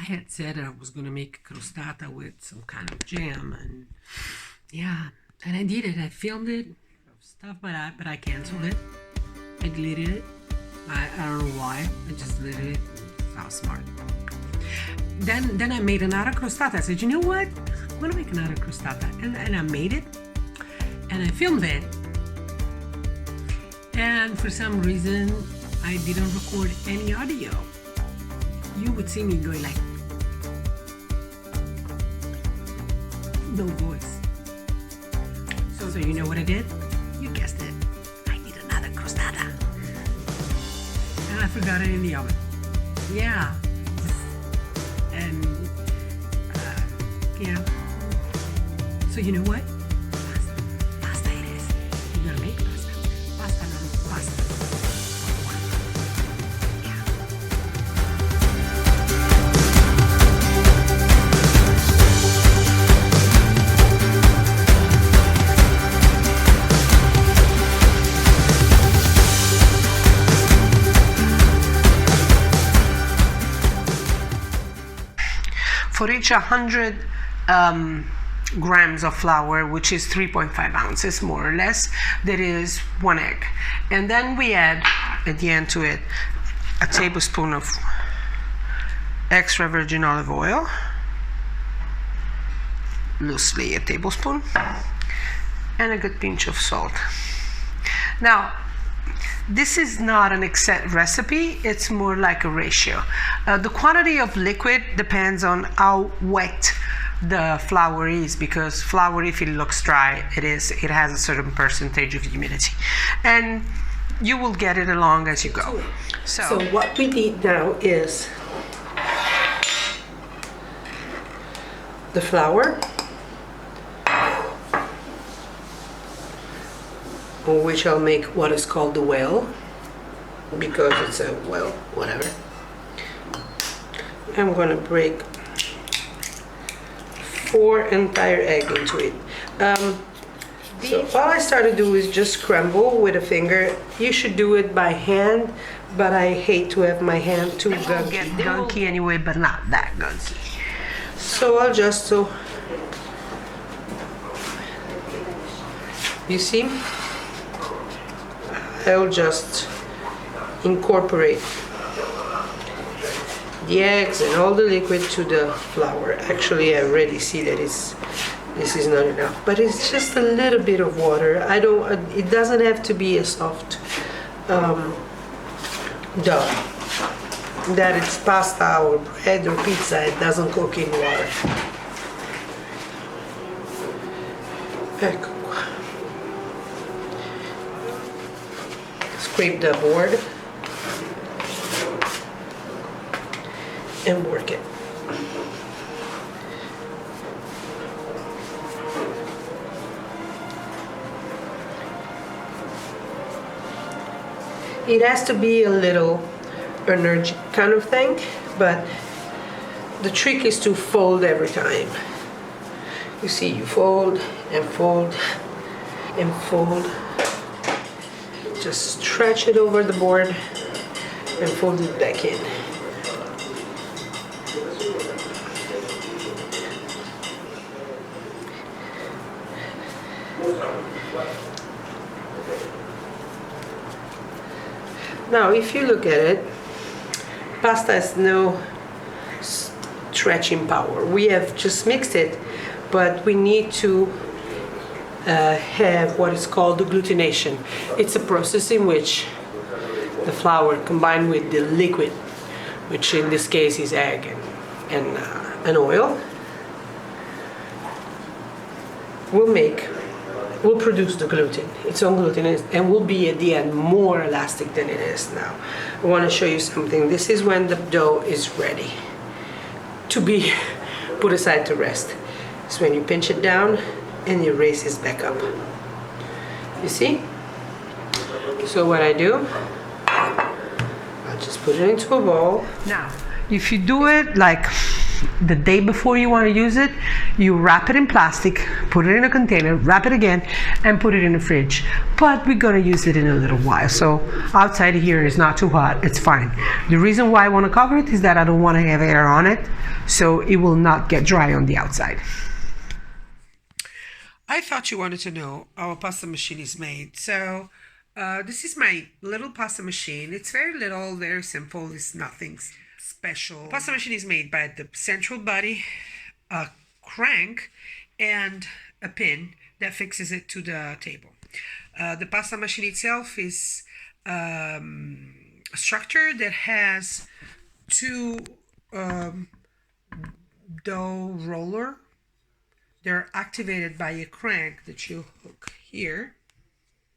I had said I was going to make a crostata with some kind of jam, and yeah, and I did it. I filmed it, stuff, but I canceled it. I deleted it. I don't know why. I just deleted it. How smart. Then I made another crostata. I said, you know what? I'm gonna make another crostata, and I made it, and I filmed it. And for some reason, I didn't record any audio. You would see me going like, no voice. So you know what I did? You guessed it. I did another crostata. And I forgot it in the oven. Yeah. And, yeah. So you know what? Pasta it is. You're gonna make pasta. Pasta, no, pasta. For each 100 grams of flour, which is 3.5 ounces more or less, there is 1 egg. And then we add at the end to it a tablespoon of extra virgin olive oil, loosely a tablespoon, and a good pinch of salt. Now, this is not an exact recipe, it's more like a ratio. The quantity of liquid depends on how wet the flour is, because flour, if it looks dry, it has a certain percentage of humidity. And you will get it along as you go. So what we need now is the flour, on which I'll make what is called the well, because it's a well, whatever. I'm gonna break 4 entire egg into it. So all I start to do is just scramble with a finger. You should do it by hand, but I hate to have my hand too gunky anyway, but not that gunky. So I'll just, you see? I'll just incorporate the eggs and all the liquid to the flour. Actually, I already see that this is not enough, but it's just a little bit of water. It doesn't have to be a soft dough. That it's pasta or bread or pizza, it doesn't cook in water. Ecco. Scrape the board and work it. It has to be a little energy kind of thing, but the trick is to fold every time. You see, you fold and fold and fold. Just stretch it over the board and fold it back in. Now, if you look at it, pasta has no stretching power. We have just mixed it, but we need to have what is called agglutination. It's a process in which the flour combined with the liquid, which in this case is egg and oil, will produce the gluten. Its own gluten and will be at the end more elastic than it is now. I want to show you something. This is when the dough is ready to be put aside to rest. It's when you pinch it down and it raises back up. You see? So what I do, I'll just put it into a bowl. Now, if you do it like the day before you want to use it, you wrap it in plastic, put it in a container, wrap it again, and put it in the fridge. But we're going to use it in a little while. So outside here is not too hot. It's fine. The reason why I want to cover it is that I don't want to have air on it, so it will not get dry on the outside. I thought you wanted to know how a pasta machine is made. So this is my little pasta machine. It's very little, very simple. It's nothing special. Pasta machine is made by the central body, a crank, and a pin that fixes it to the table. The pasta machine itself is a structure that has two dough roller. They're activated by a crank that you hook here.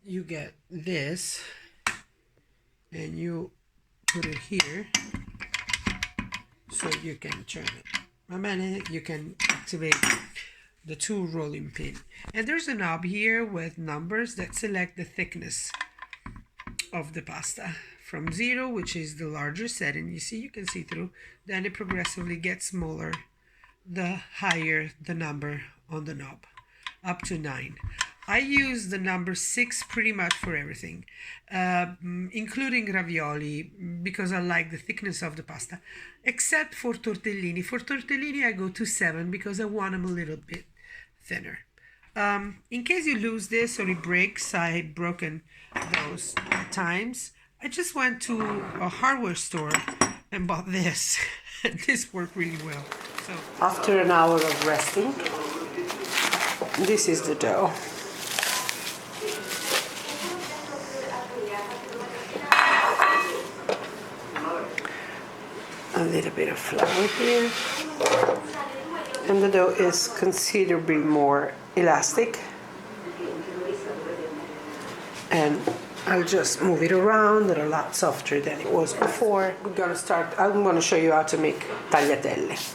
You get this and you put it here so you can turn it. And then you can activate the two rolling pin. And there's a knob here with numbers that select the thickness of the pasta from 0, which is the larger setting. You can see through. Then it progressively gets smaller the higher the number on the knob, up to 9. I use the number 6 pretty much for everything, including ravioli, because I like the thickness of the pasta, except for tortellini. For tortellini, I go to 7 because I want them a little bit thinner. In case you lose this or it breaks, I had broken those at times. I just went to a hardware store and bought this. This worked really well. So after an hour of resting, this is the dough. A little bit of flour here. And the dough is considerably more elastic. And I'll just move it around. They're a lot softer than it was before. I'm going to show you how to make tagliatelle.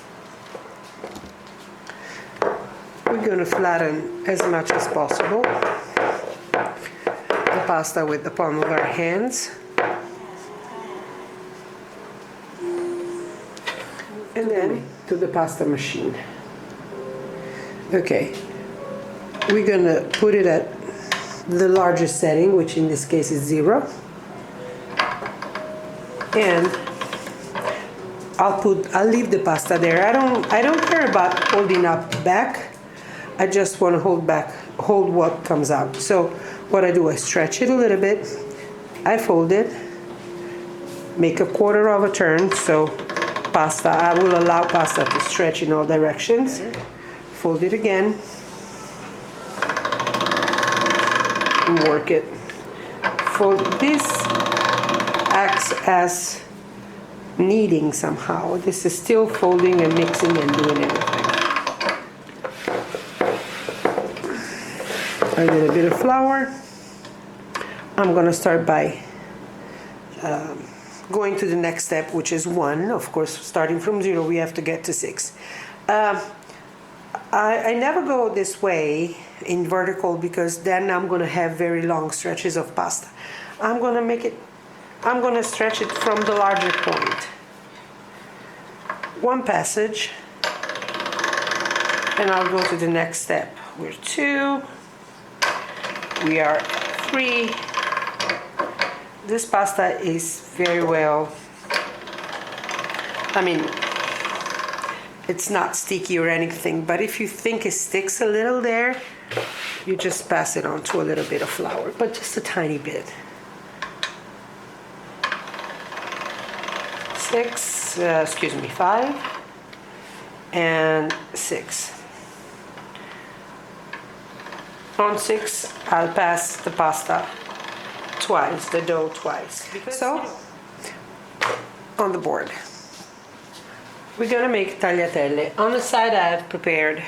We're going to flatten as much as possible the pasta with the palm of our hands. And then to the pasta machine. Okay, we're going to put it at the largest setting, which in this case is 0. And I'll leave the pasta there. I don't care about holding up back. I just want to hold what comes out. So what I do, I stretch it a little bit, I fold it, make a quarter of a turn, so I will allow pasta to stretch in all directions. Fold it again, and work it. This acts as kneading somehow. This is still folding and mixing and doing everything. A little bit of flour. I'm going to start by going to the next step, which is 1. Of course, starting from 0, we have to get to 6. I never go this way in vertical because then I'm going to have very long stretches of pasta. I'm going to stretch it from the larger point. 1 passage, and I'll go to the next step. We're 2. We are 3. This pasta is very well, it's not sticky or anything, but if you think it sticks a little there, you just pass it on to a little bit of flour, but just a tiny bit. 5 and 6. On 6, I'll pass the pasta twice, the dough twice. So, on the board, we're gonna make tagliatelle. On the side, I have prepared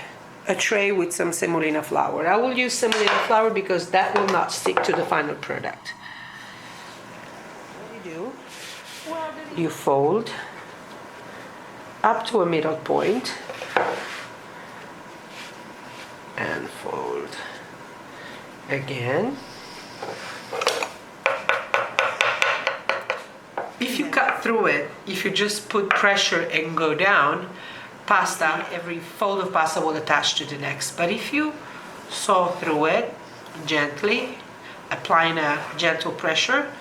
a tray with some semolina flour. I will use semolina flour because that will not stick to the final product. What do? You fold up to a middle point and fold again. If you cut through it, if you just put pressure and go down, pasta, every fold of pasta will attach to the next. But if you saw through it gently, applying a gentle pressure,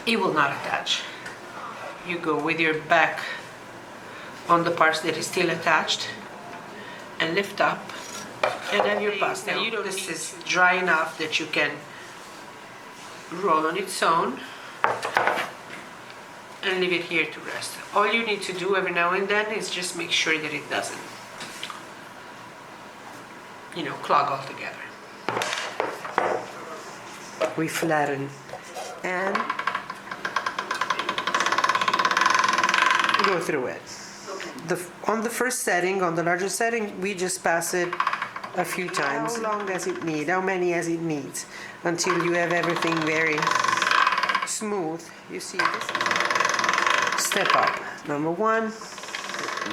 it will not attach. You go with your back on the parts that is still attached and lift up, and then your pasta. This is dry enough that you can roll on its own and leave it here to rest. All you need to do every now and then is just make sure that it doesn't, clog all together. We flatten and go through it. On the first setting, on the larger setting, we just pass it a few times. How long does it need? How many as it needs? Until you have everything very smooth. You see this? Step up. Number 1,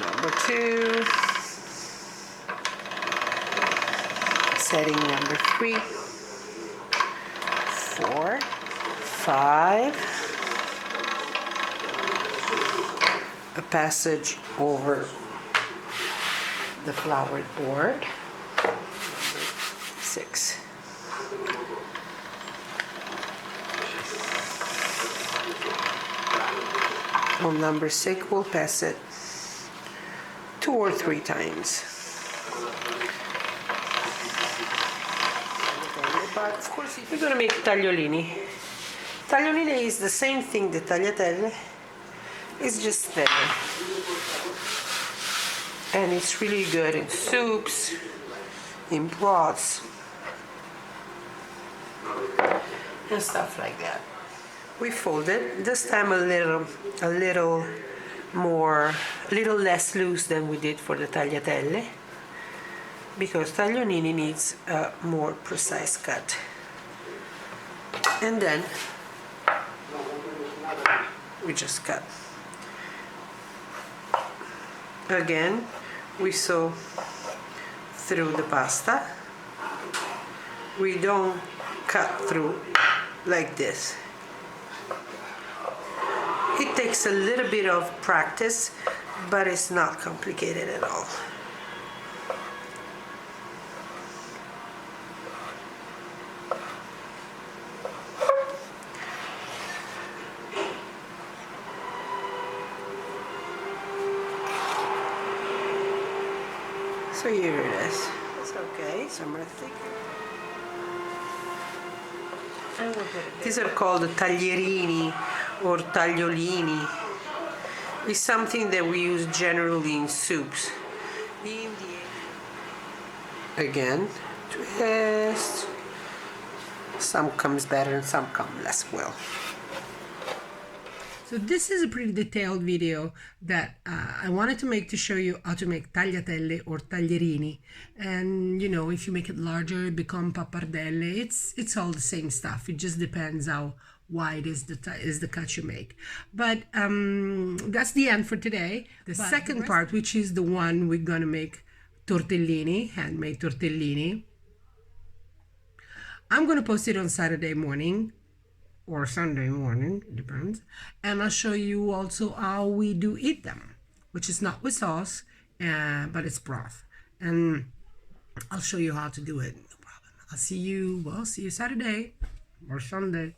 number 2, setting number 3, 4, 5, a passage over the floured board, 6. On number 6, we'll pass it 2 or 3 times. But of course, we're going to make tagliolini. Tagliolini is the same thing that tagliatelle. It's just thinner. And it's really good in soups, in broths, and stuff like that. We fold it, this time a little less loose than we did for the tagliatelle, because tagliolini needs a more precise cut. And then we just cut. Again, we sew through the pasta. We don't cut through like this. It takes a little bit of practice, but it's not complicated at all. So here it is. It's okay, some are thicker. These are called taglierini or tagliolini. It's something that we use generally in soups. Again, twist. Some comes better and some come less well. So this is a pretty detailed video that I wanted to make to show you how to make tagliatelle or taglierini. And if you make it larger, it become pappardelle. It's all the same stuff. It just depends how wide is the cut you make. But that's the end for today. The second part, which is the one we're gonna make tortellini, handmade tortellini. I'm gonna post it on Saturday morning or Sunday morning, it depends. And I'll show you also how we do eat them, which is not with sauce, but it's broth. And I'll show you how to do it, no problem. I'll see you Saturday or Sunday.